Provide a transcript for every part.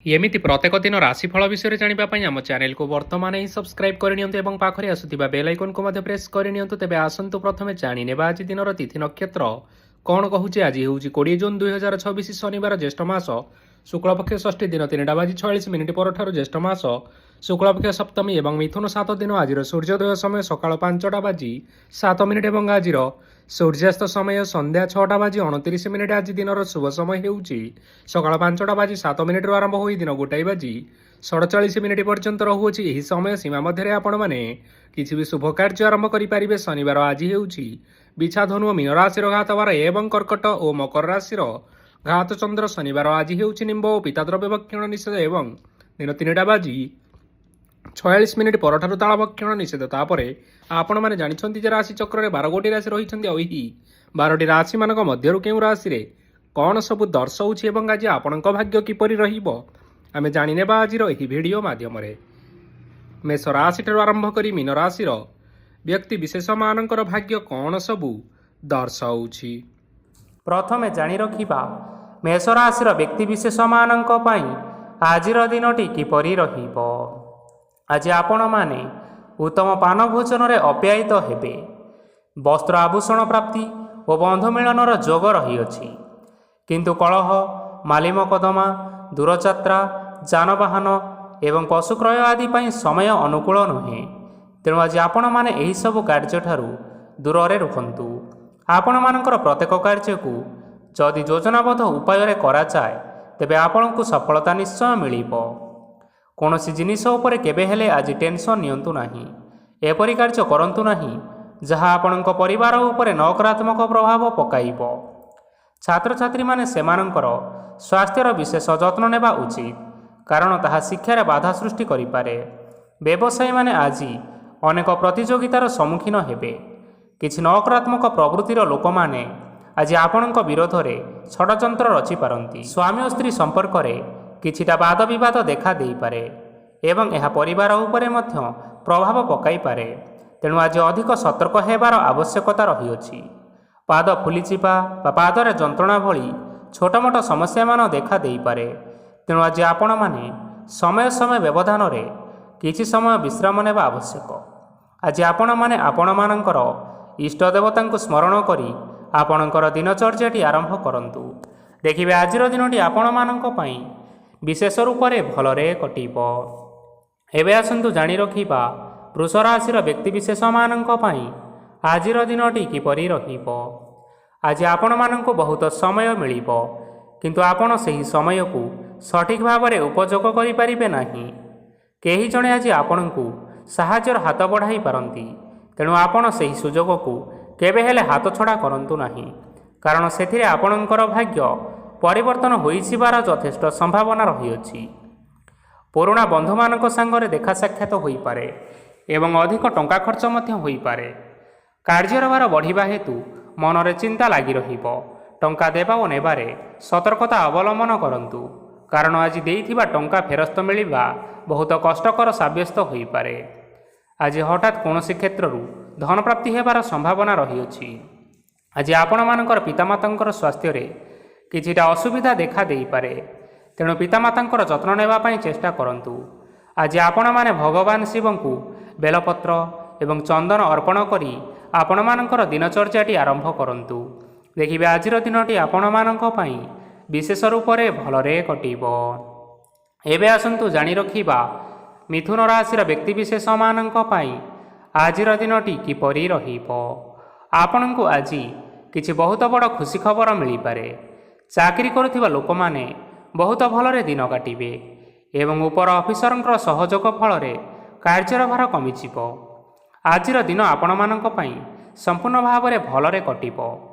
ଏମିତି ପ୍ରତ୍ୟେକ ଦିନ ରାଶିଫଳ ବିଷୟରେ ଜାଣିବା ପାଇଁ ଆମ ଚ୍ୟାନେଲକୁ ବର୍ତ୍ତମାନ ହିଁ ସବସ୍କ୍ରାଇବ୍ କରିନିଅନ୍ତୁ ଏବଂ ପାଖରେ ଆସୁଥିବା ବେଲ୍ ଆଇକନକୁ ମଧ୍ୟ ପ୍ରେସ୍ କରିନିଅନ୍ତୁ। ତେବେ ଆସନ୍ତୁ ପ୍ରଥମେ ଜାଣିନେବା ଆଜି ଦିନର ତିଥି ନକ୍ଷତ୍ର କ'ଣ କହୁଛି। ଆଜି ହେଉଛି 20 ଜୁନ୍ 2026 ଶନିବାର, ଜ୍ୟେଷ୍ଠ ମାସ ଶୁକ୍ଳପକ୍ଷ ଷଷ୍ଠୀ ଦିନ 3ଟା ବାଜି 46 ମିନିଟ୍ ପରଠାରୁ ଜ୍ୟେଷ୍ଠ ମାସ ଶୁକ୍ଳପକ୍ଷ ସପ୍ତମୀ ଏବଂ ମିଥୁନ 7 ଦିନ। ଆଜିର ସୂର୍ଯ୍ୟୋଦୟ ସମୟ ସକାଳ 5ଟା ବାଜି 7 ମିନିଟ୍ ଏବଂ ଆଜିର ସୂର୍ଯ୍ୟାସ୍ତ ସମୟ ସନ୍ଧ୍ୟା 6ଟା ବାଜି 29 ମିନିଟ୍। ଆଜି ଦିନର ଶୁଭ ସମୟ ହେଉଛି ସକାଳ 5ଟା ବାଜି 7 ମିନିଟ୍ରୁ ଆରମ୍ଭ ହୋଇ ଦିନ 1ଟା ବାଜି 47 ମିନିଟ୍ ପର୍ଯ୍ୟନ୍ତ ରହୁଅଛି। ଏହି ସମୟ ସୀମା ମଧ୍ୟରେ ଆପଣମାନେ କିଛି ବି ଶୁଭ କାର୍ଯ୍ୟ ଆରମ୍ଭ କରିପାରିବେ। ଶନିବାର ଆଜି ହେଉଛି ବିଛା, ଧନୁ ଓ ମୀନ ରାଶିର ଘାତବାର ଏବଂ କର୍କଟ ଓ ମକର ରାଶିର ଘାତ ଚନ୍ଦ୍ର। ଶନିବାର ଆଜି ହେଉଛି ନିମ୍ବ ଓ ପିତାଦ୍ରବ୍ୟ ଭକ୍ଷଣ ନିଷେଧ ଏବଂ ଦିନ 3ଟା ବାଜି 46 ମିନିଟ୍ ପରଠାରୁ ତାଳ ଭକ୍ଷଣ ନିଷେଧ। ତାପରେ ଆପଣମାନେ ଜାଣିଛନ୍ତି ଯେ ରାଶି ଚକ୍ରରେ 12ଗୋଟି ରାଶି ରହିଛନ୍ତି ଆଉ ଏହି 12ଟି ରାଶିମାନଙ୍କ ମଧ୍ୟରୁ କେଉଁ ରାଶିରେ କ'ଣ ସବୁ ଦର୍ଶାଉଛି ଏବଂ ଆଜି ଆପଣଙ୍କ ଭାଗ୍ୟ କିପରି ରହିବ ଆମେ ଜାଣିନେବା ଆଜିର ଏହି ଭିଡ଼ିଓ ମାଧ୍ୟମରେ। ମେଷ ରାଶିଠାରୁ ଆରମ୍ଭ କରି ମୀନ ରାଶିର ବ୍ୟକ୍ତି ବିଶେଷମାନଙ୍କର ଭାଗ୍ୟ କ'ଣ ସବୁ ଦର୍ଶାଉଛି। ପ୍ରଥମେ ଜାଣି ରଖିବା ମେଷ ରାଶିର ବ୍ୟକ୍ତିବିଶେଷମାନଙ୍କ ପାଇଁ ଆଜିର ଦିନଟି କିପରି ରହିବ। ଆଜି ଆପଣମାନେ ଉତ୍ତମ ପାନ ଭୋଜନରେ ଅପ୍ୟାୟିତ ହେବେ। ବସ୍ତ୍ର ଆଭୂଷଣ ପ୍ରାପ୍ତି ଓ ବନ୍ଧୁ ମିଳନର ଯୋଗ ରହିଅଛି। କିନ୍ତୁ କଳହ, ମାଲି ମକଦ୍ଦମା, ଦୂରଯାତ୍ରା, ଯାନବାହନ ଏବଂ ପଶୁ କ୍ରୟ ଆଦି ପାଇଁ ସମୟ ଅନୁକୂଳ ନୁହେଁ। ତେଣୁ ଆଜି ଆପଣମାନେ ଏହିସବୁ କାର୍ଯ୍ୟଠାରୁ ଦୂରରେ ରୁହନ୍ତୁ। ଆପଣମାନଙ୍କର ପ୍ରତ୍ୟେକ କାର୍ଯ୍ୟକୁ ଯଦି ଯୋଜନାବଦ୍ଧ ଉପାୟରେ କରାଯାଏ ତେବେ ଆପଣଙ୍କୁ ସଫଳତା ନିଶ୍ଚୟ ମିଳିବ। କୌଣସି ଜିନିଷ ଉପରେ କେବେ ହେଲେ ଆଜି ଟେନସନ୍ ନିଅନ୍ତୁ ନାହିଁ। ଏପରି କାର୍ଯ୍ୟ କରନ୍ତୁ ନାହିଁ ଯାହା ଆପଣଙ୍କ ପରିବାର ଉପରେ ନକାରାତ୍ମକ ପ୍ରଭାବ ପକାଇବ। ଛାତ୍ରଛାତ୍ରୀମାନେ ସେମାନଙ୍କର ସ୍ୱାସ୍ଥ୍ୟର ବିଶେଷ ଯତ୍ନ ନେବା ଉଚିତ, କାରଣ ତାହା ଶିକ୍ଷାରେ ବାଧା ସୃଷ୍ଟି କରିପାରେ। ବ୍ୟବସାୟୀମାନେ ଆଜି ଅନେକ ପ୍ରତିଯୋଗିତାର ସମ୍ମୁଖୀନ ହେବେ। କିଛି ନକାରାତ୍ମକ ପ୍ରବୃତ୍ତିର ଲୋକମାନେ ଆଜି ଆପଣଙ୍କ ବିରୋଧରେ ଷଡ଼ଯନ୍ତ୍ର ରଚିପାରନ୍ତି। ସ୍ୱାମୀ ଓ ସ୍ତ୍ରୀ ସମ୍ପର୍କରେ କିଛିଟା ବାଦ ବିବାଦ ଦେଖା ଦେଇପାରେ ଏବଂ ଏହା ପରିବାର ଉପରେ ମଧ୍ୟ ପ୍ରଭାବ ପକାଇପାରେ। ତେଣୁ ଆଜି ଅଧିକ ସତର୍କ ହେବାର ଆବଶ୍ୟକତା ରହିଅଛି। ପାଦ ଫୁଲିଯିବା ବା ପାଦରେ ଯନ୍ତ୍ରଣା ଭଳି ଛୋଟମୋଟ ସମସ୍ୟାମାନ ଦେଖା ଦେଇପାରେ। ତେଣୁ ଆଜି ଆପଣମାନେ ସମୟ ସମୟ ବ୍ୟବଧାନରେ କିଛି ସମୟ ବିଶ୍ରାମ ନେବା ଆବଶ୍ୟକ। ଆଜି ଆପଣମାନେ ଆପଣମାନଙ୍କର ଇଷ୍ଟ ଦେବତାଙ୍କୁ ସ୍ମରଣ କରି ଆପଣଙ୍କର ଦିନଚର୍ଯ୍ୟାଟି ଆରମ୍ଭ କରନ୍ତୁ। ଦେଖିବେ ଆଜିର ଦିନଟି ଆପଣମାନଙ୍କ ପାଇଁ ବିଶେଷ ରୂପରେ ଭଲରେ କଟିବ। ଏବେ ଆସନ୍ତୁ ଜାଣି ରଖିବା ବୃଷ ରାଶିର ବ୍ୟକ୍ତିବିଶେଷମାନଙ୍କ ପାଇଁ ଆଜିର ଦିନଟି କିପରି ରହିବ। ଆଜି ଆପଣମାନଙ୍କୁ ବହୁତ ସମୟ ମିଳିବ, କିନ୍ତୁ ଆପଣ ସେହି ସମୟକୁ ସଠିକ୍ ଭାବରେ ଉପଯୋଗ କରିପାରିବେ ନାହିଁ। କେହି ଜଣେ ଆଜି ଆପଣଙ୍କୁ ସାହାଯ୍ୟର ହାତ ବଢ଼ାଇ ପାରନ୍ତି। ତେଣୁ ଆପଣ ସେହି ସୁଯୋଗକୁ କେବେ ହେଲେ ହାତଛଡ଼ା କରନ୍ତୁ ନାହିଁ, କାରଣ ସେଥିରେ ଆପଣଙ୍କର ଭାଗ୍ୟ ପରିବର୍ତ୍ତନ ହୋଇଯିବାର ଯଥେଷ୍ଟ ସମ୍ଭାବନା ରହିଅଛି। ପୁରୁଣା ବନ୍ଧୁମାନଙ୍କ ସାଙ୍ଗରେ ଦେଖା ସାକ୍ଷାତ ହୋଇପାରେ ଏବଂ ଅଧିକ ଟଙ୍କା ଖର୍ଚ୍ଚ ମଧ୍ୟ ହୋଇପାରେ। କାର୍ଯ୍ୟର ଭାର ବଢ଼ିବା ହେତୁ ମନରେ ଚିନ୍ତା ଲାଗି ରହିବ। ଟଙ୍କା ଦେବା ଓ ନେବାରେ ସତର୍କତା ଅବଲମ୍ବନ କରନ୍ତୁ, କାରଣ ଆଜି ଦେଇଥିବା ଟଙ୍କା ଫେରସ୍ତ ମିଳିବା ବହୁତ କଷ୍ଟକର ସାବ୍ୟସ୍ତ ହୋଇପାରେ। ଆଜି ହଠାତ୍ କୌଣସି କ୍ଷେତ୍ରରୁ ଧନପ୍ରାପ୍ତି ହେବାର ସମ୍ଭାବନା ରହିଅଛି। ଆଜି ଆପଣମାନଙ୍କର ପିତାମାତାଙ୍କର ସ୍ୱାସ୍ଥ୍ୟରେ କିଛିଟା ଅସୁବିଧା ଦେଖା ଦେଇପାରେ। ତେଣୁ ପିତାମାତାଙ୍କର ଯତ୍ନ ନେବା ପାଇଁ ଚେଷ୍ଟା କରନ୍ତୁ। ଆଜି ଆପଣମାନେ ଭଗବାନ ଶିବଙ୍କୁ ବେଲପତ୍ର ଏବଂ ଚନ୍ଦନ ଅର୍ପଣ କରି ଆପଣମାନଙ୍କର ଦିନଚର୍ଯ୍ୟାଟି ଆରମ୍ଭ କରନ୍ତୁ। ଦେଖିବେ ଆଜିର ଦିନଟି ଆପଣମାନଙ୍କ ପାଇଁ ବିଶେଷ ରୂପରେ ଭଲରେ କଟିବ। ଏବେ ଆସନ୍ତୁ ଜାଣି ରଖିବା ମିଥୁନ ରାଶିର ବ୍ୟକ୍ତିବିଶେଷମାନଙ୍କ ପାଇଁ ଆଜିର ଦିନଟି କିପରି ରହିବ। ଆପଣଙ୍କୁ ଆଜି କିଛି ବହୁତ ବଡ଼ ଖୁସି ଖବର ମିଳିପାରେ। ଚାକିରି କରୁଥିବା ଲୋକମାନେ ବହୁତ ଭଲରେ ଦିନ କାଟିବେ ଏବଂ ଉପର ଅଫିସରଙ୍କର ସହଯୋଗ ଫଳରେ କାର୍ଯ୍ୟର ଭାର କମିଯିବ। ଆଜିର ଦିନ ଆପଣମାନଙ୍କ ପାଇଁ ସମ୍ପୂର୍ଣ୍ଣ ଭାବରେ ଭଲରେ କଟିବ।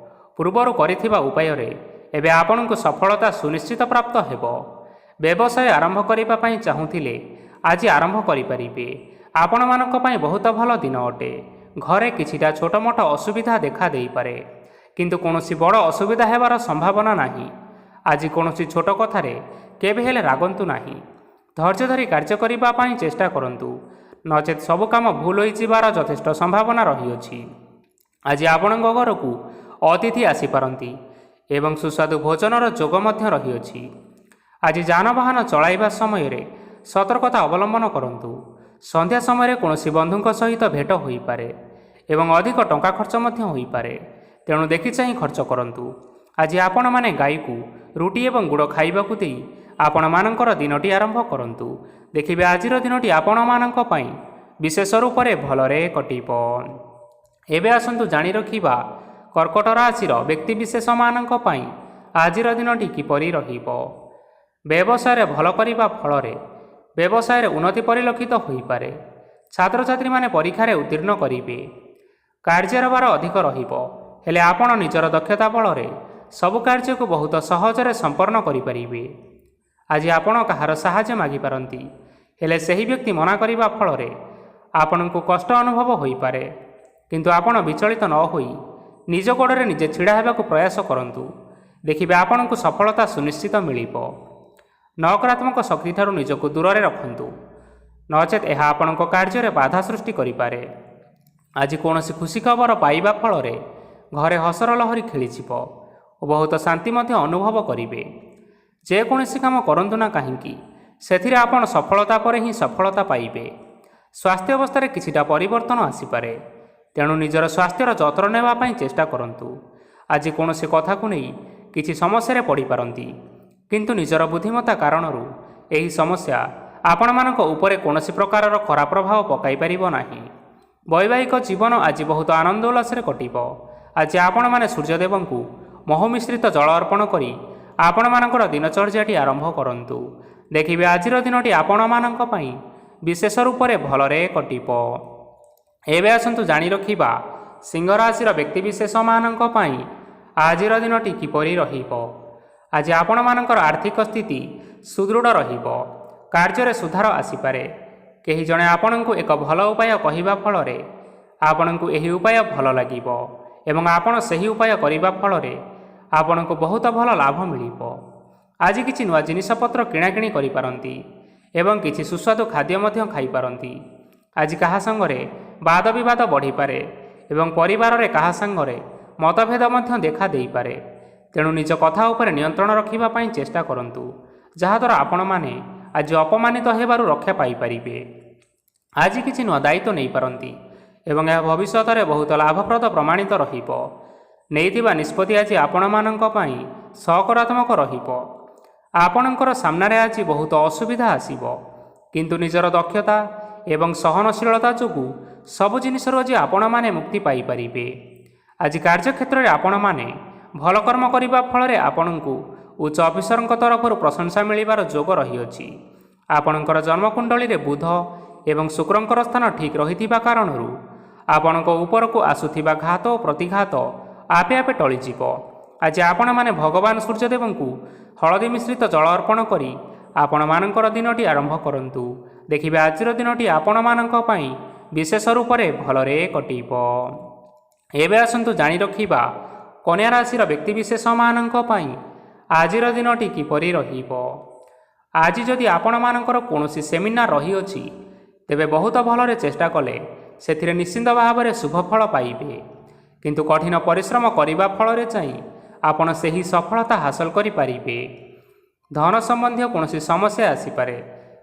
ପୂର୍ବରୁ କରିଥିବା ଉପାୟରେ ଏବେ ଆପଣଙ୍କୁ ସଫଳତା ସୁନିଶ୍ଚିତ ପ୍ରାପ୍ତ ହେବ। ବ୍ୟବସାୟ ଆରମ୍ଭ କରିବା ପାଇଁ ଚାହୁଁଥିଲେ ଆଜି ଆରମ୍ଭ କରିପାରିବେ। ଆପଣମାନଙ୍କ ପାଇଁ ବହୁତ ଭଲ ଦିନ ଅଟେ। ଘରେ କିଛିଟା ଛୋଟମୋଟ ଅସୁବିଧା ଦେଖା ଦେଇପାରେ, କିନ୍ତୁ କୌଣସି ବଡ଼ ଅସୁବିଧା ହେବାର ସମ୍ଭାବନା ନାହିଁ। ଆଜି କୌଣସି ଛୋଟ କଥାରେ କେବେ ହେଲେ ରାଗନ୍ତୁ ନାହିଁ। ଧୈର୍ଯ୍ୟ ଧରି କାର୍ଯ୍ୟ କରିବା ପାଇଁ ଚେଷ୍ଟା କରନ୍ତୁ, ନଚେତ୍ ସବୁ କାମ ଭୁଲ ହୋଇଯିବାର ଯଥେଷ୍ଟ ସମ୍ଭାବନା ରହିଅଛି। ଆଜି ଆପଣଙ୍କ ଘରକୁ ଅତିଥି ଆସିପାରନ୍ତି ଏବଂ ସୁସ୍ୱାଦୁ ଭୋଜନର ଯୋଗ ମଧ୍ୟ ରହିଅଛି। ଆଜି ଯାନବାହନ ଚଳାଇବା ସମୟରେ ସତର୍କତା ଅବଲମ୍ବନ କରନ୍ତୁ। ସନ୍ଧ୍ୟା ସମୟରେ କୌଣସି ବନ୍ଧୁଙ୍କ ସହିତ ଭେଟ ହୋଇପାରେ ଏବଂ ଅଧିକ ଟଙ୍କା ଖର୍ଚ୍ଚ ମଧ୍ୟ ହୋଇପାରେ, ତେଣୁ ଦେଖିଚାହିଁ ଖର୍ଚ୍ଚ କରନ୍ତୁ। ଆଜି ଆପଣମାନେ ଗାଈକୁ ରୁଟି ଏବଂ ଗୁଡ଼ ଖାଇବାକୁ ଦେଇ ଆପଣମାନଙ୍କର ଦିନଟି ଆରମ୍ଭ କରନ୍ତୁ। ଦେଖିବେ ଆଜିର ଦିନଟି ଆପଣମାନଙ୍କ ପାଇଁ ବିଶେଷ ରୂପରେ ଭଲରେ କଟିବ। ଏବେ ଆସନ୍ତୁ ଜାଣି ରଖିବା କର୍କଟ ରାଶିର ବ୍ୟକ୍ତିବିଶେଷମାନଙ୍କ ପାଇଁ ଆଜିର ଦିନଟି କିପରି ରହିବ। ବ୍ୟବସାୟରେ ଭଲ କରିବା ଫଳରେ ବ୍ୟବସାୟରେ ଉନ୍ନତି ପରିଲକ୍ଷିତ ହୋଇପାରେ। ଛାତ୍ରଛାତ୍ରୀମାନେ ପରୀକ୍ଷାରେ ଉତ୍ତୀର୍ଣ୍ଣ କରିବେ। କାର୍ଯ୍ୟର ଭାର ଅଧିକ ରହିବ, ହେଲେ ଆପଣ ନିଜର ଦକ୍ଷତା ବଳରେ ସବୁ କାର୍ଯ୍ୟକୁ ବହୁତ ସହଜରେ ସମ୍ପନ୍ନ କରିପାରିବେ। ଆଜି ଆପଣ କାହାର ସାହାଯ୍ୟ ମାଗିପାରନ୍ତି, ହେଲେ ସେହି ବ୍ୟକ୍ତି ମନା କରିବା ଫଳରେ ଆପଣଙ୍କୁ କଷ୍ଟ ଅନୁଭବ ହୋଇପାରେ। କିନ୍ତୁ ଆପଣ ବିଚଳିତ ନ ହୋଇ ନିଜ ଗୋଡ଼ରେ ନିଜେ ଛିଡ଼ା ହେବାକୁ ପ୍ରୟାସ କରନ୍ତୁ। ଦେଖିବେ ଆପଣଙ୍କୁ ସଫଳତା ସୁନିଶ୍ଚିତ ମିଳିବ। ନକାରାତ୍ମକ ଶକ୍ତିଠାରୁ ନିଜକୁ ଦୂରରେ ରଖନ୍ତୁ, ନଚେତ୍ ଏହା ଆପଣଙ୍କ କାର୍ଯ୍ୟରେ ବାଧା ସୃଷ୍ଟି କରିପାରେ। ଆଜି କୌଣସି ଖୁସି ଖବର ପାଇବା ଫଳରେ ଘରେ ହସର ଲହରୀ ଖେଳିଯିବ ଓ ବହୁତ ଶାନ୍ତି ମଧ୍ୟ ଅନୁଭବ କରିବେ। ଯେକୌଣସି କାମ କରନ୍ତୁ ନା କାହିଁକି, ସେଥିରେ ଆପଣ ସଫଳତା ପରେ ହିଁ ସଫଳତା ପାଇବେ। ସ୍ୱାସ୍ଥ୍ୟ ଅବସ୍ଥାରେ କିଛିଟା ପରିବର୍ତ୍ତନ ଆସିପାରେ, ତେଣୁ ନିଜର ସ୍ୱାସ୍ଥ୍ୟର ଯତ୍ନ ନେବା ପାଇଁ ଚେଷ୍ଟା କରନ୍ତୁ। ଆଜି କୌଣସି କଥାକୁ ନେଇ କିଛି ସମସ୍ୟାରେ ପଡ଼ିପାରନ୍ତି, କିନ୍ତୁ ନିଜର ବୁଦ୍ଧିମତ୍ତା କାରଣରୁ ଏହି ସମସ୍ୟା ଆପଣମାନଙ୍କ ଉପରେ କୌଣସି ପ୍ରକାରର ଖରାପ ପ୍ରଭାବ ପକାଇ ପାରିବ ନାହିଁ। ବୈବାହିକ ଜୀବନ ଆଜି ବହୁତ ଆନନ୍ଦ ଉଲ୍ଲାସରେ କଟିବ। ଆଜି ଆପଣମାନେ ସୂର୍ଯ୍ୟଦେବଙ୍କୁ ମହୁ ମିଶ୍ରିତ ଜଳ ଅର୍ପଣ କରି ଆପଣମାନଙ୍କର ଦିନଚର୍ଯ୍ୟାଟି ଆରମ୍ଭ କରନ୍ତୁ। ଦେଖିବେ ଆଜିର ଦିନଟି ଆପଣମାନଙ୍କ ପାଇଁ ବିଶେଷ ରୂପରେ ଭଲରେ କଟିବ। ଏବେ ଆସନ୍ତୁ ଜାଣି ରଖିବା ସିଂହ ରାଶିର ବ୍ୟକ୍ତିବିଶେଷମାନଙ୍କ ପାଇଁ ଆଜିର ଦିନଟି କିପରି ରହିବ। ଆଜି ଆପଣମାନଙ୍କର ଆର୍ଥିକ ସ୍ଥିତି ସୁଦୃଢ଼ ରହିବ। କାର୍ଯ୍ୟରେ ସୁଧାର ଆସିପାରେ। କେହି ଜଣେ ଆପଣଙ୍କୁ ଏକ ଭଲ ଉପାୟ କହିବା ଫଳରେ ଆପଣଙ୍କୁ ଏହି ଉପାୟ ଭଲ ଲାଗିବ ଏବଂ ଆପଣ ସେହି ଉପାୟ କରିବା ଫଳରେ ଆପଣଙ୍କୁ ବହୁତ ଭଲ ଲାଭ ମିଳିବ। ଆଜି କିଛି ନୂଆ ଜିନିଷପତ୍ର କିଣାକିଣି କରିପାରନ୍ତି ଏବଂ କିଛି ସୁସ୍ୱାଦୁ ଖାଦ୍ୟ ମଧ୍ୟ ଖାଇପାରନ୍ତି। ଆଜି କାହା ସାଙ୍ଗରେ ବାଦ ବିବାଦ ବଢ଼ିପାରେ ଏବଂ ପରିବାରରେ କାହା ସାଙ୍ଗରେ ମତଭେଦ ମଧ୍ୟ ଦେଖା ଦେଇପାରେ। ତେଣୁ ନିଜ କଥା ଉପରେ ନିୟନ୍ତ୍ରଣ ରଖିବା ପାଇଁ ଚେଷ୍ଟା କରନ୍ତୁ, ଯାହାଦ୍ୱାରା ଆପଣମାନେ ଆଜି ଅପମାନିତ ହେବାରୁ ରକ୍ଷା ପାଇପାରିବେ। ଆଜି କିଛି ନୂଆ ଦାୟିତ୍ୱ ନେଇପାରନ୍ତି ଏବଂ ଏହା ଭବିଷ୍ୟତରେ ବହୁତ ଲାଭପ୍ରଦ ପ୍ରମାଣିତ ରହିବ। ନେଇଥିବା ନିଷ୍ପତ୍ତି ଆଜି ଆପଣମାନଙ୍କ ପାଇଁ ସକାରାତ୍ମକ ରହିବ। ଆପଣଙ୍କର ସାମ୍ନାରେ ଆଜି ବହୁତ ଅସୁବିଧା ଆସିବ, କିନ୍ତୁ ନିଜର ଦକ୍ଷତା ଏବଂ ସହନଶୀଳତା ଯୋଗୁଁ ସବୁ ଜିନିଷରୁ ଆଜି ଆପଣମାନେ ମୁକ୍ତି ପାଇପାରିବେ। ଆଜି କାର୍ଯ୍ୟକ୍ଷେତ୍ରରେ ଆପଣମାନେ ଭଲ କର୍ମ କରିବା ଫଳରେ ଆପଣଙ୍କୁ ଉଚ୍ଚ ଅଫିସରଙ୍କ ତରଫରୁ ପ୍ରଶଂସା ମିଳିବାର ଯୋଗ ରହିଅଛି। ଆପଣଙ୍କର ଜନ୍ମକୁଣ୍ଡଳୀରେ ବୁଧ ଏବଂ ଶୁକ୍ରଙ୍କର ସ୍ଥାନ ଠିକ୍ ରହିଥିବା କାରଣରୁ ଆପଣଙ୍କ ଉପରକୁ ଆସୁଥିବା ଘାତ ଓ ପ୍ରତିଘାତ ଆପେ ଆପେ ଟଳିଯିବ। ଆଜି ଆପଣମାନେ ଭଗବାନ ସୂର୍ଯ୍ୟଦେବଙ୍କୁ ହଳଦୀ ମିଶ୍ରିତ ଜଳ ଅର୍ପଣ କରି ଆପଣମାନଙ୍କର ଦିନଟି ଆରମ୍ଭ କରନ୍ତୁ। ଦେଖିବେ ଆଜିର ଦିନଟି ଆପଣମାନଙ୍କ ପାଇଁ ବିଶେଷ ରୂପରେ ଭଲରେ କଟିବ। ଏବେ ଆସନ୍ତୁ ଜାଣି ରଖିବା କନ୍ୟା ରାଶିର ବ୍ୟକ୍ତିବିଶେଷମାନଙ୍କ ପାଇଁ ଆଜିର ଦିନଟି କିପରି ରହିବ। ଆଜି ଯଦି ଆପଣମାନଙ୍କର କୌଣସି ସେମିନାର ରହିଅଛି, ତେବେ ବହୁତ ଭଲରେ ଚେଷ୍ଟା କଲେ ସେଥିରେ ନିଶ୍ଚିନ୍ତ ଭାବରେ ଶୁଭ ଫଳ ପାଇବେ। କିନ୍ତୁ କଠିନ ପରିଶ୍ରମ କରିବା ଫଳରେ ଯାଇ ଆପଣ ସେହି ସଫଳତା ହାସଲ କରିପାରିବେ। ଧନ ସମ୍ବନ୍ଧୀୟ କୌଣସି ସମସ୍ୟା ଆସିପାରେ,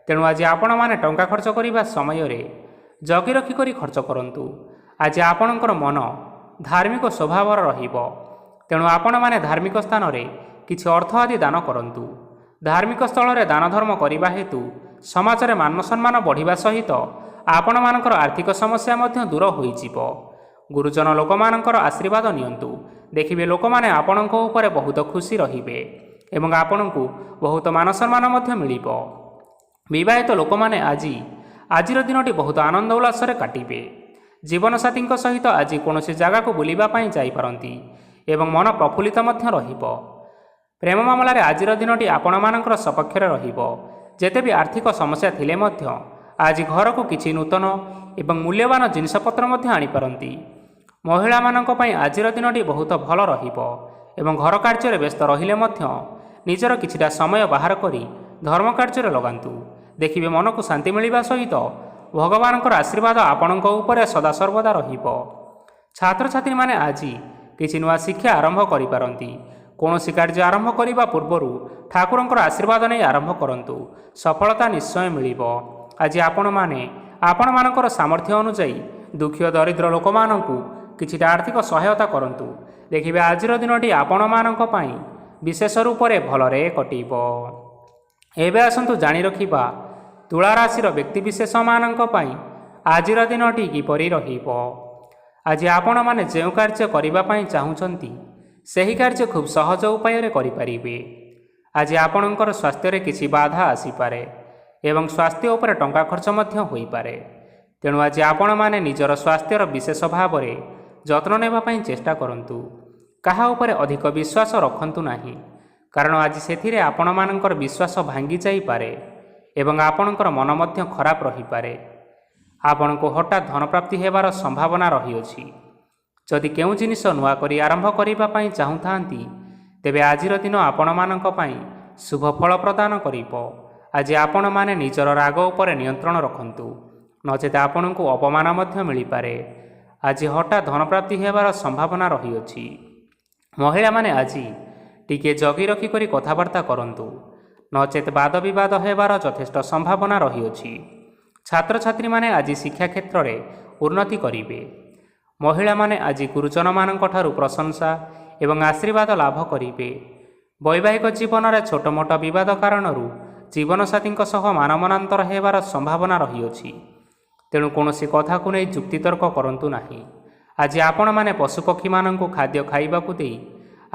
ତେଣୁ ଆଜି ଆପଣମାନେ ଟଙ୍କା ଖର୍ଚ୍ଚ କରିବା ସମୟରେ ଜଗି ରଖି କରି ଖର୍ଚ୍ଚ କରନ୍ତୁ। ଆଜି ଆପଣଙ୍କର ମନ ଧାର୍ମିକ ସ୍ୱଭାବର ରହିବ, ତେଣୁ ଆପଣମାନେ ଧାର୍ମିକ ସ୍ଥାନରେ କିଛି ଅର୍ଥ ଆଦି ଦାନ କରନ୍ତୁ। ଧାର୍ମିକ ସ୍ଥଳରେ ଦାନ ଧର୍ମ କରିବା ହେତୁ ସମାଜରେ ମାନ ସମ୍ମାନ ବଢ଼ିବା ସହିତ ଆପଣମାନଙ୍କର ଆର୍ଥିକ ସମସ୍ୟା ମଧ୍ୟ ଦୂର ହୋଇଯିବ। ଗୁରୁଜନ ଲୋକମାନଙ୍କର ଆଶୀର୍ବାଦ ନିଅନ୍ତୁ। ଦେଖିବେ ଲୋକମାନେ ଆପଣଙ୍କ ଉପରେ ବହୁତ ଖୁସି ରହିବେ ଏବଂ ଆପଣଙ୍କୁ ବହୁତ ମାନ ସମ୍ମାନ ମଧ୍ୟ ମିଳିବ। ବିବାହିତ ଲୋକମାନେ ଆଜିର ଦିନଟି ବହୁତ ଆନନ୍ଦ ଉଲ୍ଲାସରେ କାଟିବେ। ଜୀବନସାଥୀଙ୍କ ସହିତ ଆଜି କୌଣସି ଜାଗାକୁ ବୁଲିବା ପାଇଁ ଯାଇପାରନ୍ତି ଏବଂ ମନ ପ୍ରଫୁଲ୍ଲିତ ମଧ୍ୟ ରହିବ। ପ୍ରେମ ମାମଲାରେ ଆଜିର ଦିନଟି ଆପଣମାନଙ୍କର ସପକ୍ଷରେ ରହିବ। ଯେତେ ବି ଆର୍ଥିକ ସମସ୍ୟା ଥିଲେ ମଧ୍ୟ ଆଜି ଘରକୁ କିଛି ନୂତନ ଏବଂ ମୂଲ୍ୟବାନ ଜିନିଷପତ୍ର ମଧ୍ୟ ଆଣିପାରନ୍ତି। ମହିଳାମାନଙ୍କ ପାଇଁ ଆଜିର ଦିନଟି ବହୁତ ଭଲ ରହିବ ଏବଂ ଘର କାର୍ଯ୍ୟରେ ବ୍ୟସ୍ତ ରହିଲେ ମଧ୍ୟ ନିଜର କିଛିଟା ସମୟ ବାହାର କରି ଧର୍ମ କାର୍ଯ୍ୟରେ ଲଗାନ୍ତୁ। ଦେଖିବେ ମନକୁ ଶାନ୍ତି ମିଳିବା ସହିତ ଭଗବାନଙ୍କର ଆଶୀର୍ବାଦ ଆପଣଙ୍କ ଉପରେ ସଦାସର୍ବଦା ରହିବ। ଛାତ୍ରଛାତ୍ରୀମାନେ ଆଜି କିଛି ନୂଆ ଶିକ୍ଷା ଆରମ୍ଭ କରିପାରନ୍ତି। କୌଣସି କାର୍ଯ୍ୟ ଆରମ୍ଭ କରିବା ପୂର୍ବରୁ ଠାକୁରଙ୍କର ଆଶୀର୍ବାଦ ନେଇ ଆରମ୍ଭ କରନ୍ତୁ। ସଫଳତା ନିଶ୍ଚୟ ମିଳିବ। ଆଜି ଆପଣମାନଙ୍କର ସାମର୍ଥ୍ୟ ଅନୁଯାୟୀ ଦୁଃଖୀ ଓ ଦରିଦ୍ର ଲୋକମାନଙ୍କୁ କିଛିଟା ଆର୍ଥିକ ସହାୟତା କରନ୍ତୁ। ଦେଖିବେ ଆଜିର ଦିନଟି ଆପଣମାନଙ୍କ ପାଇଁ ବିଶେଷ ରୂପରେ ଭଲରେ କଟିବ। ଏବେ ଆସନ୍ତୁ ଜାଣି ରଖିବା ତୁଳା ରାଶିର ବ୍ୟକ୍ତିବିଶେଷମାନଙ୍କ ପାଇଁ ଆଜିର ଦିନଟି କିପରି ରହିବ। ଆଜି ଆପଣମାନେ ଯେଉଁ କାର୍ଯ୍ୟ କରିବା ପାଇଁ ଚାହୁଁଛନ୍ତି ସେହି କାର୍ଯ୍ୟ ଖୁବ୍ ସହଜ ଉପାୟରେ କରିପାରିବେ। ଆଜି ଆପଣଙ୍କର ସ୍ୱାସ୍ଥ୍ୟରେ କିଛି ବାଧା ଆସିପାରେ ଏବଂ ସ୍ୱାସ୍ଥ୍ୟ ଉପରେ ଟଙ୍କା ଖର୍ଚ୍ଚ ମଧ୍ୟ ହୋଇପାରେ। ତେଣୁ ଆଜି ଆପଣମାନେ ନିଜର ସ୍ୱାସ୍ଥ୍ୟର ବିଶେଷ ଭାବରେ ଯତ୍ନ ନେବା ପାଇଁ ଚେଷ୍ଟା କରନ୍ତୁ। କାହା ଉପରେ ଅଧିକ ବିଶ୍ୱାସ ରଖନ୍ତୁ ନାହିଁ, କାରଣ ଆଜି ସେଥିରେ ଆପଣମାନଙ୍କର ବିଶ୍ୱାସ ଭାଙ୍ଗି ଯାଇପାରେ ଏବଂ ଆପଣଙ୍କର ମନ ମଧ୍ୟ ଖରାପ ରହିପାରେ। ଆପଣଙ୍କୁ ହଠାତ୍ ଧନପ୍ରାପ୍ତି ହେବାର ସମ୍ଭାବନା ରହିଅଛି। ଯଦି କେଉଁ ଜିନିଷ ନୂଆ କରି ଆରମ୍ଭ କରିବା ପାଇଁ ଚାହୁଁଥାନ୍ତି, ତେବେ ଆଜିର ଦିନ ଆପଣମାନଙ୍କ ପାଇଁ ଶୁଭ ଫଳ ପ୍ରଦାନ କରିବ। ଆଜି ଆପଣମାନେ ନିଜର ରାଗ ଉପରେ ନିୟନ୍ତ୍ରଣ ରଖନ୍ତୁ, ନଚେତ ଆପଣଙ୍କୁ ଅପମାନ ମଧ୍ୟ ମିଳିପାରେ। ଆଜି ହଠାତ୍ ଧନପ୍ରାପ୍ତି ହେବାର ସମ୍ଭାବନା ରହିଅଛି। ମହିଳାମାନେ ଆଜି ଟିକିଏ ଜଗି ରଖିକରି କଥାବାର୍ତ୍ତା କରନ୍ତୁ, ନଚେତ ବାଦ ବିବାଦ ହେବାର ଯଥେଷ୍ଟ ସମ୍ଭାବନା ରହିଅଛି। ଛାତ୍ରଛାତ୍ରୀମାନେ ଆଜି ଶିକ୍ଷା କ୍ଷେତ୍ରରେ ଉନ୍ନତି କରିବେ। ମହିଳାମାନେ ଆଜି ଗୁରୁଜନମାନଙ୍କଠାରୁ ପ୍ରଶଂସା ଏବଂ ଆଶୀର୍ବାଦ ଲାଭ କରିବେ। ବୈବାହିକ ଜୀବନରେ ଛୋଟ ମୋଟ ବିବାଦ କାରଣରୁ ଜୀବନସାଥୀଙ୍କ ସହ ମାନମନାନ୍ତର ହେବାର ସମ୍ଭାବନା ରହିଅଛି। ତେଣୁ କୌଣସି କଥାକୁ ନେଇ ଯୁକ୍ତିତର୍କ କରନ୍ତୁ ନାହିଁ। ଆଜି ଆପଣମାନେ ପଶୁପକ୍ଷୀମାନଙ୍କୁ ଖାଦ୍ୟ ଖାଇବାକୁ ଦେଇ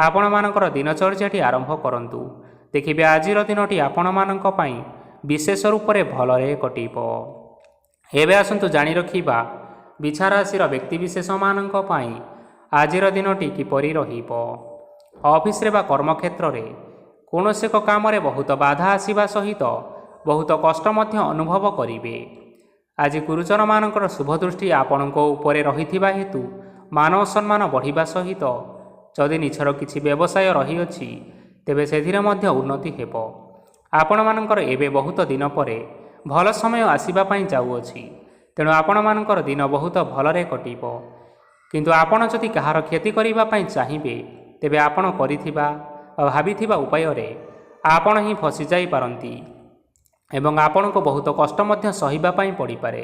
ଆପଣମାନଙ୍କର ଦିନଚର୍ଯ୍ୟାଟି ଆରମ୍ଭ କରନ୍ତୁ। ଦେଖିବେ ଆଜିର ଦିନଟି ଆପଣମାନଙ୍କ ପାଇଁ ବିଶେଷ ରୂପରେ ଭଲରେ କଟିବ। ଏବେ ଆସନ୍ତୁ ଜାଣି ରଖିବା ବିଛା ରାଶିର ବ୍ୟକ୍ତିବିଶେଷମାନଙ୍କ ପାଇଁ ଆଜିର ଦିନଟି କିପରି ରହିବ। ଅଫିସରେ ବା କର୍ମକ୍ଷେତ୍ରରେ କୌଣସି ଏକ କାମରେ ବହୁତ ବାଧା ଆସିବା ସହିତ ବହୁତ କଷ୍ଟ ମଧ୍ୟ ଅନୁଭବ କରିବେ। ଆଜି ଗୁରୁଜନମାନଙ୍କର ଶୁଭ ଦୃଷ୍ଟି ଆପଣଙ୍କ ଉପରେ ରହିଥିବା ହେତୁ ମାନ ଓ ସମ୍ମାନ ବଢ଼ିବା ସହିତ ଯଦି ନିଜର କିଛି ବ୍ୟବସାୟ ରହିଅଛି, ତେବେ ସେଥିରେ ମଧ୍ୟ ଉନ୍ନତି ହେବ। ଆପଣମାନଙ୍କର ଏବେ ବହୁତ ଦିନ ପରେ ଭଲ ସମୟ ଆସିବା ପାଇଁ ଯାଉଅଛି। ତେଣୁ ଆପଣମାନଙ୍କର ଦିନ ବହୁତ ଭଲରେ କଟିବ। କିନ୍ତୁ ଆପଣ ଯଦି କାହାର କ୍ଷତି କରିବା ପାଇଁ ଚାହିଁବେ, ତେବେ ଆପଣ କରିଥିବା ବା ଭାବିଥିବା ଉପାୟରେ ଆପଣ ହିଁ ଫସିଯାଇପାରନ୍ତି ଏବଂ ଆପଣଙ୍କୁ ବହୁତ କଷ୍ଟ ମଧ୍ୟ ସହିବା ପାଇଁ ପଡ଼ିପାରେ।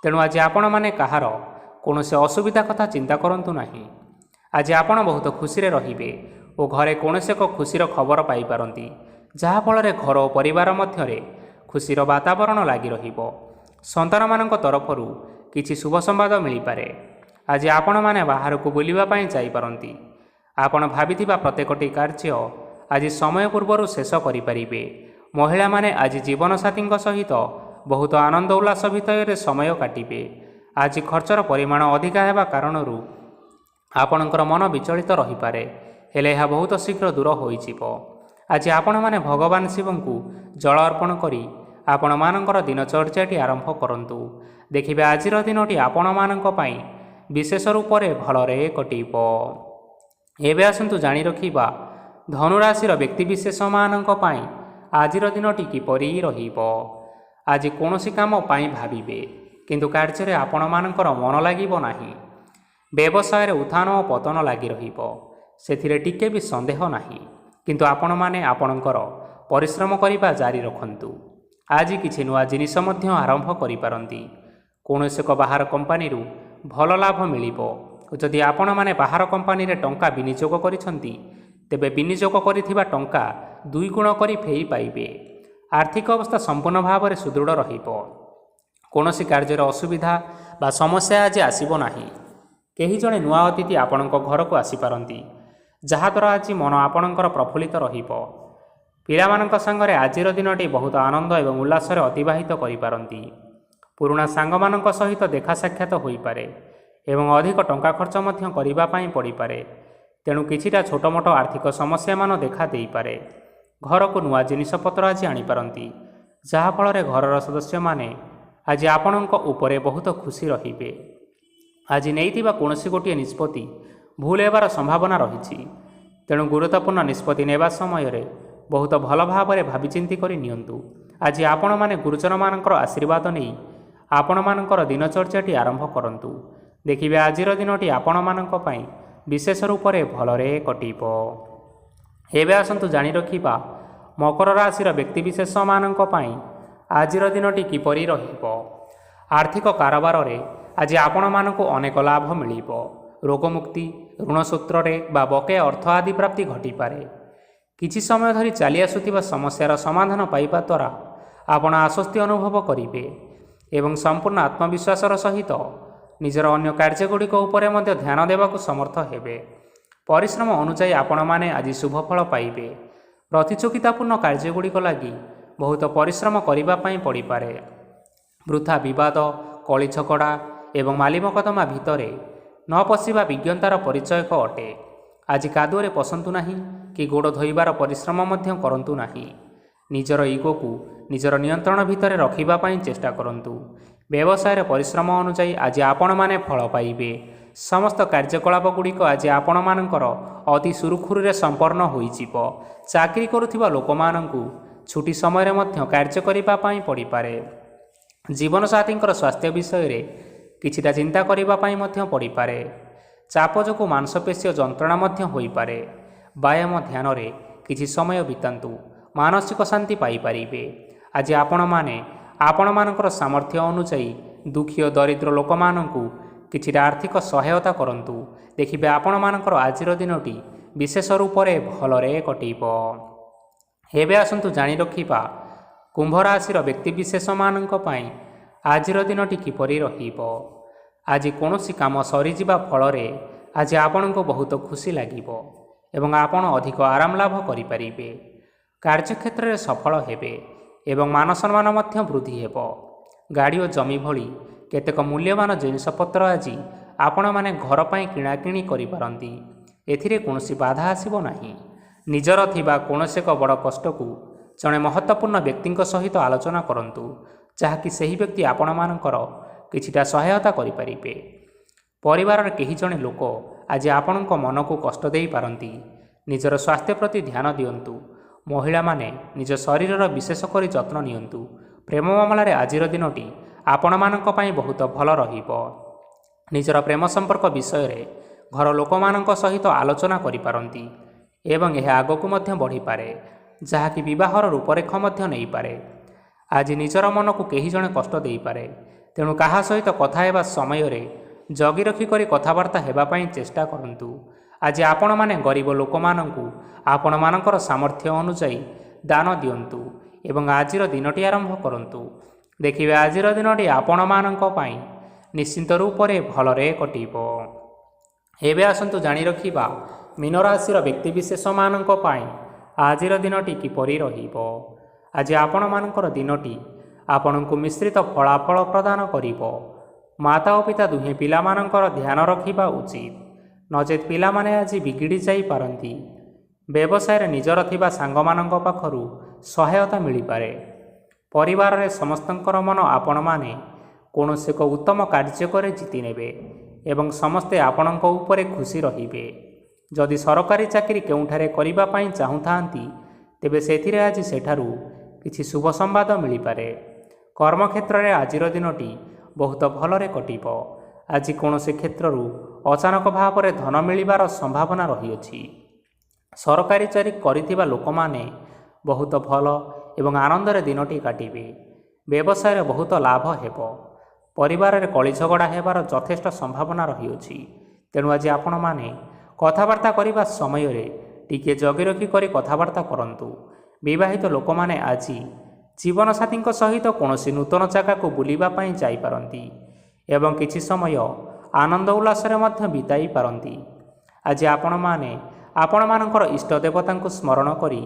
ତେଣୁ ଆଜି ଆପଣମାନେ କାହାର କୌଣସି ଅସୁବିଧା କଥା ଚିନ୍ତା କରନ୍ତୁ ନାହିଁ। ଆଜି ଆପଣ ବହୁତ ଖୁସିରେ ରହିବେ ଓ ଘରେ କୌଣସି ଏକ ଖୁସିର ଖବର ପାଇପାରନ୍ତି, ଯାହାଫଳରେ ଘର ଓ ପରିବାର ମଧ୍ୟରେ ଖୁସିର ବାତାବରଣ ଲାଗି ରହିବ। ସନ୍ତାନମାନଙ୍କ ତରଫରୁ କିଛି ଶୁଭ ସମ୍ବାଦ ମିଳିପାରେ। ଆଜି ଆପଣମାନେ ବାହାରକୁ ବୁଲିବା ପାଇଁ ଯାଇପାରନ୍ତି। ଆପଣ ଭାବିଥିବା ପ୍ରତ୍ୟେକଟି କାର୍ଯ୍ୟ ଆଜି ସମୟ ପୂର୍ବରୁ ଶେଷ କରିପାରିବେ। ମହିଳାମାନେ ଆଜି ଜୀବନସାଥୀଙ୍କ ସହିତ ବହୁତ ଆନନ୍ଦ ଉଲ୍ଲାସ ଭିତରେ ସମୟ କାଟିବେ। ଆଜି ଖର୍ଚ୍ଚର ପରିମାଣ ଅଧିକା ହେବା କାରଣରୁ ଆପଣଙ୍କର ମନ ବିଚଳିତ ରହିପାରେ, ହେଲେ ଏହା ବହୁତ ଶୀଘ୍ର ଦୂର ହୋଇଯିବ। ଆଜି ଆପଣମାନେ ଭଗବାନ ଶିବଙ୍କୁ ଜଳ ଅର୍ପଣ କରି ଆପଣମାନଙ୍କର ଦିନଚର୍ଯ୍ୟାଟି ଆରମ୍ଭ କରନ୍ତୁ। ଦେଖିବେ ଆଜିର ଦିନଟି ଆପଣମାନଙ୍କ ପାଇଁ ବିଶେଷ ରୂପରେ ଭଲରେ କଟିବ। ଏବେ ଆସନ୍ତୁ ଜାଣି ରଖିବା ଧନୁରାଶିର ବ୍ୟକ୍ତିବିଶେଷମାନଙ୍କ ପାଇଁ ଆଜିର ଦିନଟି କିପରି ରହିବ। ଆଜି କୌଣସି କାମ ପାଇଁ ଭାବିବେ, କିନ୍ତୁ କାର୍ଯ୍ୟରେ ଆପଣମାନଙ୍କର ମନ ଲାଗିବ ନାହିଁ। ବ୍ୟବସାୟରେ ଉତ୍ଥାନ ଓ ପତନ ଲାଗି ରହିବ, ସେଥିରେ ଟିକେ ବି ସନ୍ଦେହ ନାହିଁ। କିନ୍ତୁ ଆପଣମାନେ ଆପଣଙ୍କର ପରିଶ୍ରମ କରିବା ଜାରି ରଖନ୍ତୁ। ଆଜି କିଛି ନୂଆ ଜିନିଷ ମଧ୍ୟ ଆରମ୍ଭ କରିପାରନ୍ତି। କୌଣସି ଏକ ବାହାର କମ୍ପାନୀରୁ ଭଲ ଲାଭ ମିଳିବ। ଯଦି ଆପଣମାନେ ବାହାର କମ୍ପାନୀରେ ଟଙ୍କା ବିନିଯୋଗ କରିଛନ୍ତି, ତେବେ ବିନିଯୋଗ କରିଥିବା ଟଙ୍କା 2 ଗୁଣ କରି ଫେରି ପାଇବେ। ଆର୍ଥିକ ଅବସ୍ଥା ସମ୍ପୂର୍ଣ୍ଣ ଭାବରେ ସୁଦୃଢ଼ ରହିବ। କୌଣସି କାର୍ଯ୍ୟରେ ଅସୁବିଧା ବା ସମସ୍ୟା ଆଜି ଆସିବ ନାହିଁ। କେହି ଜଣେ ନୂଆ ଅତିଥି ଆପଣଙ୍କ ଘରକୁ ଆସିପାରନ୍ତି, ଯାହାଦ୍ୱାରା ଆଜି ମନ ଆପଣଙ୍କର ପ୍ରଫୁଲ୍ଲିତ ରହିବ। ପିଲାମାନଙ୍କ ସାଙ୍ଗରେ ଆଜିର ଦିନଟି ବହୁତ ଆନନ୍ଦ ଏବଂ ଉଲ୍ଲାସରେ ଅତିବାହିତ କରିପାରନ୍ତି। ପୁରୁଣା ସାଙ୍ଗମାନଙ୍କ ସହିତ ଦେଖା ସାକ୍ଷାତ ହୋଇପାରେ ଏବଂ ଅଧିକ ଟଙ୍କା ଖର୍ଚ୍ଚ ମଧ୍ୟ କରିବା ପାଇଁ ପଡ଼ିପାରେ। ତେଣୁ କିଛିଟା ଛୋଟମୋଟ ଆର୍ଥିକ ସମସ୍ୟାମାନ ଦେଖା ଦେଇପାରେ। ଘରକୁ ନୂଆ ଜିନିଷପତ୍ର ଆଜି ଆଣିପାରନ୍ତି, ଯାହାଫଳରେ ଘରର ସଦସ୍ୟମାନେ ଆଜି ଆପଣଙ୍କ ଉପରେ ବହୁତ ଖୁସି ରହିବେ। ଆଜି ନେଇଥିବା କୌଣସି ଗୋଟିଏ ନିଷ୍ପତ୍ତି ଭୁଲ ହେବାର ସମ୍ଭାବନା ରହିଛି। ତେଣୁ ଗୁରୁତ୍ୱପୂର୍ଣ୍ଣ ନିଷ୍ପତ୍ତି ନେବା ସମୟରେ ବହୁତ ଭଲ ଭାବରେ ଭାବିଚିନ୍ତି କରି ନିଅନ୍ତୁ। ଆଜି ଆପଣମାନେ ଗୁରୁଜନମାନଙ୍କର ଆଶୀର୍ବାଦ ନେଇ ଆପଣମାନଙ୍କର ଦିନଚର୍ଯ୍ୟାଟି ଆରମ୍ଭ କରନ୍ତୁ। ଦେଖିବେ ଆଜିର ଦିନଟି ଆପଣମାନଙ୍କ ପାଇଁ ବିଶେଷ ରୂପରେ ଭଲରେ କଟିବ। ଏବେ ଆସନ୍ତୁ ଜାଣି ରଖିବା ମକର ରାଶିର ବ୍ୟକ୍ତିବିଶେଷମାନଙ୍କ ପାଇଁ ଆଜିର ଦିନଟି କିପରି ରହିବ। ଆର୍ଥିକ କାରବାରରେ ଆଜି ଆପଣମାନଙ୍କୁ ଅନେକ ଲାଭ ମିଳିବ। ରୋଗମୁକ୍ତି, ଋଣ ସୂତ୍ରରେ ବା ବକେୟା ଅର୍ଥ ଆଦି ପ୍ରାପ୍ତି ଘଟିପାରେ। କିଛି ସମୟ ଧରି ଚାଲି ଆସୁଥିବା ସମସ୍ୟାର ସମାଧାନ ପାଇବା ଦ୍ୱାରା ଆପଣ ଆଶ୍ୱସ୍ତି ଅନୁଭବ କରିବେ ଏବଂ ସମ୍ପୂର୍ଣ୍ଣ ଆତ୍ମବିଶ୍ୱାସର ସହିତ ନିଜର ଅନ୍ୟ କାର୍ଯ୍ୟଗୁଡ଼ିକ ଉପରେ ମଧ୍ୟ ଧ୍ୟାନ ଦେବାକୁ ସମର୍ଥ ହେବେ। ପରିଶ୍ରମ ଅନୁଯାୟୀ ଆପଣମାନେ ଆଜି ଶୁଭଫଳ ପାଇବେ। ପ୍ରତିଯୋଗିତାପୂର୍ଣ୍ଣ କାର୍ଯ୍ୟଗୁଡ଼ିକ ଲାଗି ବହୁତ ପରିଶ୍ରମ କରିବା ପାଇଁ ପଡ଼ିପାରେ। ବୃଥା ବିବାଦ, କଳି ଝଗଡ଼ା ଏବଂ ମାଲିମକଦ୍ଦମା ଭିତରେ ନ ପଶିବା ବିଜ୍ଞତାର ପରିଚୟକ ଅଟେ। ଆଜି କାଦୁଅରେ ପଶନ୍ତୁ ନାହିଁ କି ଗୋଡ଼ ଧୋଇବାର ପରିଶ୍ରମ ମଧ୍ୟ କରନ୍ତୁ ନାହିଁ। ନିଜର ଇଗୋକୁ ନିଜର ନିୟନ୍ତ୍ରଣ ଭିତରେ ରଖିବା ପାଇଁ ଚେଷ୍ଟା କରନ୍ତୁ। ବ୍ୟବସାୟରେ ପରିଶ୍ରମ ଅନୁଯାୟୀ ଆଜି ଆପଣମାନେ ଫଳ ପାଇବେ। ସମସ୍ତ କାର୍ଯ୍ୟକଳାପ ଗୁଡ଼ିକ ଆଜି ଆପଣମାନଙ୍କର ଅତି ସୁରୁଖୁରୁରେ ସମ୍ପନ୍ନ ହୋଇଯିବ। ଚାକିରି କରୁଥିବା ଲୋକମାନଙ୍କୁ ଛୁଟି ସମୟରେ ମଧ୍ୟ କାର୍ଯ୍ୟ କରିବା ପାଇଁ ପଡ଼ିପାରେ। ଜୀବନସାଥୀଙ୍କର ସ୍ୱାସ୍ଥ୍ୟ ବିଷୟରେ କିଛିଟା ଚିନ୍ତା କରିବା ପାଇଁ ମଧ୍ୟ ପଡ଼ିପାରେ। ଚାପ ଯୋଗୁଁ ମାଂସପେଶୀୟ ଯନ୍ତ୍ରଣା ମଧ୍ୟ ହୋଇପାରେ। ବ୍ୟାୟାମ ଧ୍ୟାନରେ କିଛି ସମୟ ବିତାନ୍ତୁ, ମାନସିକ ଶାନ୍ତି ପାଇପାରିବେ। ଆଜି ଆପଣମାନେ ଆପଣମାନଙ୍କର ସାମର୍ଥ୍ୟ ଅନୁଯାୟୀ ଦୁଃଖୀ ଓ ଦରିଦ୍ର ଲୋକମାନଙ୍କୁ କିଛିଟା ଆର୍ଥିକ ସହାୟତା କରନ୍ତୁ। ଦେଖିବେ ଆପଣମାନଙ୍କର ଆଜିର ଦିନଟି ବିଶେଷ ରୂପରେ ଭଲରେ କଟିବ। ଏବେ ଆସନ୍ତୁ ଜାଣି ରଖିବା କୁମ୍ଭ ରାଶିର ବ୍ୟକ୍ତିବିଶେଷମାନଙ୍କ ପାଇଁ ଆଜିର ଦିନଟି କିପରି ରହିବ। ଆଜି କୌଣସି କାମ ସରିଯିବା ଫଳରେ ଆଜି ଆପଣଙ୍କୁ ବହୁତ ଖୁସି ଲାଗିବ ଏବଂ ଆପଣ ଅଧିକ ଆରାମ ଲାଭ କରିପାରିବେ। କାର୍ଯ୍ୟକ୍ଷେତ୍ରରେ ସଫଳ ହେବେ ଏବଂ ମାନସମ୍ମାନ ମଧ୍ୟ ବୃଦ୍ଧି ହେବ। ଗାଡ଼ି ଓ ଜମି ଭଳି କେତେକ ମୂଲ୍ୟବାନ ଜିନିଷପତ୍ର ଆଜି ଆପଣମାନେ ଘର ପାଇଁ କିଣାକିଣି କରିପାରନ୍ତି। ଏଥିରେ କୌଣସି ବାଧା ଆସିବ ନାହିଁ। ନିଜର ଥିବା କୌଣସି ଏକ ବଡ଼ କଷ୍ଟକୁ ଜଣେ ମହତ୍ତ୍ୱପୂର୍ଣ୍ଣ ବ୍ୟକ୍ତିଙ୍କ ସହିତ ଆଲୋଚନା କରନ୍ତୁ, ଯାହାକି ସେହି ବ୍ୟକ୍ତି ଆପଣମାନଙ୍କର କିଛିଟା ସହାୟତା କରିପାରିବେ। ପରିବାରର କେହି ଜଣେ ଲୋକ ଆଜି ଆପଣଙ୍କ ମନକୁ କଷ୍ଟ ଦେଇପାରନ୍ତି। ନିଜର ସ୍ୱାସ୍ଥ୍ୟ ପ୍ରତି ଧ୍ୟାନ ଦିଅନ୍ତୁ। ମହିଳାମାନେ ନିଜ ଶରୀରର ବିଶେଷ କରି ଯତ୍ନ ନିଅନ୍ତୁ। ପ୍ରେମ ମାମଲାରେ ଆଜିର ଦିନଟି ଆପଣମାନଙ୍କ ପାଇଁ ବହୁତ ଭଲ ରହିବ। ନିଜର ପ୍ରେମ ସମ୍ପର୍କ ବିଷୟରେ ଘର ଲୋକମାନଙ୍କ ସହିତ ଆଲୋଚନା କରିପାରନ୍ତି ଏବଂ ଏହା ଆଗକୁ ମଧ୍ୟ ବଢ଼ିପାରେ, ଯାହାକି ବିବାହର ରୂପରେଖ ମଧ୍ୟ ନେଇପାରେ। ଆଜି ନିଜର ମନକୁ କେହି ଜଣେ କଷ୍ଟ ଦେଇପାରେ, ତେଣୁ କାହା ସହିତ କଥା ହେବା ସମୟରେ ଜଗି ରଖି କରି କଥାବାର୍ତ୍ତା ହେବା ପାଇଁ ଚେଷ୍ଟା କରନ୍ତୁ। ଆଜି ଆପଣମାନେ ଗରିବ ଲୋକମାନଙ୍କୁ ଆପଣମାନଙ୍କର ସାମର୍ଥ୍ୟ ଅନୁଯାୟୀ ଦାନ ଦିଅନ୍ତୁ ଏବଂ ଆଜିର ଦିନଟି ଆରମ୍ଭ କରନ୍ତୁ। ଦେଖିବେ ଆଜିର ଦିନଟି ଆପଣମାନଙ୍କ ପାଇଁ ନିଶ୍ଚିନ୍ତ ରୂପରେ ଭଲରେ କଟିବ। ଏବେ ଆସନ୍ତୁ ଜାଣି ରଖିବା ମୀନ ରାଶିର ବ୍ୟକ୍ତିବିଶେଷମାନଙ୍କ ପାଇଁ ଆଜିର ଦିନଟି କିପରି ରହିବ। ଆଜି ଆପଣମାନଙ୍କର ଦିନଟି ଆପଣଙ୍କୁ ମିଶ୍ରିତ ଫଳାଫଳ ପ୍ରଦାନ କରିବ। ମାତା ଓ ପିତା ଦୁହେଁ ପିଲାମାନଙ୍କର ଧ୍ୟାନ ରଖିବା ଉଚିତ, ନଚେତ୍ ପିଲାମାନେ ଆଜି ବିଗିଡ଼ି ଯାଇପାରନ୍ତି। ବ୍ୟବସାୟରେ ନିଜର ଥିବା ସାଙ୍ଗମାନଙ୍କ ପାଖରୁ ସହାୟତା ମିଳିପାରେ। ପରିବାରରେ ସମସ୍ତଙ୍କର ମନ ଆପଣମାନେ କୌଣସି ଏକ ଉତ୍ତମ କାର୍ଯ୍ୟ କରି ଜିତିନେବେ ଏବଂ ସମସ୍ତେ ଆପଣଙ୍କ ଉପରେ ଖୁସି ରହିବେ। ଯଦି ସରକାରୀ ଚାକିରି କେଉଁଠାରେ କରିବା ପାଇଁ ଚାହୁଁଥାନ୍ତି, ତେବେ ସେଥିରେ ଆଜି ସେଠାରୁ କିଛି ଶୁଭ ସମ୍ବାଦ ମିଳିପାରେ। କର୍ମକ୍ଷେତ୍ରରେ ଆଜିର ଦିନଟି ବହୁତ ଭଲରେ କଟିବ। ଆଜି କୌଣସି କ୍ଷେତ୍ରରୁ ଅଚାନକ ଭାବରେ ଧନ ମିଳିବାର ସମ୍ଭାବନା ରହିଅଛି। ସରକାରୀ ଚାକିରି କରିଥିବା ଲୋକମାନେ ବହୁତ ଭଲ ଏବଂ ଆନନ୍ଦରେ ଦିନଟି କାଟିବେ। ବ୍ୟବସାୟରେ ବହୁତ ଲାଭ ହେବ। ପରିବାରରେ କଳି ଝଗଡ଼ା ହେବାର ଯଥେଷ୍ଟ ସମ୍ଭାବନା ରହିଅଛି, ତେଣୁ ଆଜି ଆପଣମାନେ କଥାବାର୍ତ୍ତା କରିବା ସମୟରେ ଟିକିଏ ଜଗି ରଖି କରି କଥାବାର୍ତ୍ତା କରନ୍ତୁ। ବିବାହିତ ଲୋକମାନେ ଆଜି ଜୀବନସାଥୀଙ୍କ ସହିତ କୌଣସି ନୂତନ ଜାଗାକୁ ବୁଲିବା ପାଇଁ ଯାଇପାରନ୍ତି ଏବଂ କିଛି ସମୟ ଆନନ୍ଦ ଉଲ୍ଲାସରେ ମଧ୍ୟ ବିତାଇ ପାରନ୍ତି। ଆଜି ଆପଣମାନେ ଆପଣମାନଙ୍କର ଇଷ୍ଟ ଦେବତାଙ୍କୁ ସ୍ମରଣ କରି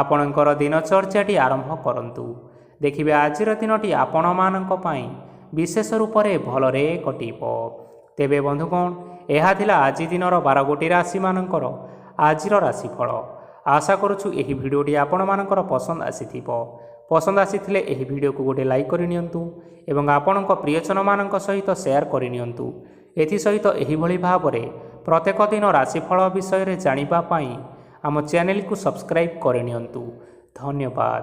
ଆପଣଙ୍କର ଦିନଚର୍ଯ୍ୟାଟି ଆରମ୍ଭ କରନ୍ତୁ। ଦେଖିବେ ଆଜିର ଦିନଟି ଆପଣମାନଙ୍କ ପାଇଁ ବିଶେଷ ରୂପରେ ଭଲରେ କଟିବ। ତେବେ ବନ୍ଧୁଗଣ, ଏହା ଥିଲା ଆଜି ଦିନର 12ଗୋଟି ରାଶିମାନଙ୍କର ଆଜିର ରାଶିଫଳ। ଆଶା କରୁଛୁ ଏହି ଭିଡ଼ିଓଟି ଆପଣମାନଙ୍କର ପସନ୍ଦ ଆସିଥିବ। ପସନ୍ଦ ଆସିଥିଲେ ଏହି ଭିଡ଼ିଓକୁ ଗୋଟେ ଲାଇକ୍ କରିନିଅନ୍ତୁ ଏବଂ ଆପଣଙ୍କ ପ୍ରିୟଜନମାନଙ୍କ ସହିତ ସେୟାର କରିନିଅନ୍ତୁ। ଏଥିସହିତ ଏହିଭଳି ଭାବରେ ପ୍ରତ୍ୟେକ ଦିନ ରାଶିଫଳ ବିଷୟରେ ଜାଣିବା ପାଇଁ ଆମ ଚ୍ୟାନେଲକୁ ସବସ୍କ୍ରାଇବ୍ କରିନିଅନ୍ତୁ। ଧନ୍ୟବାଦ।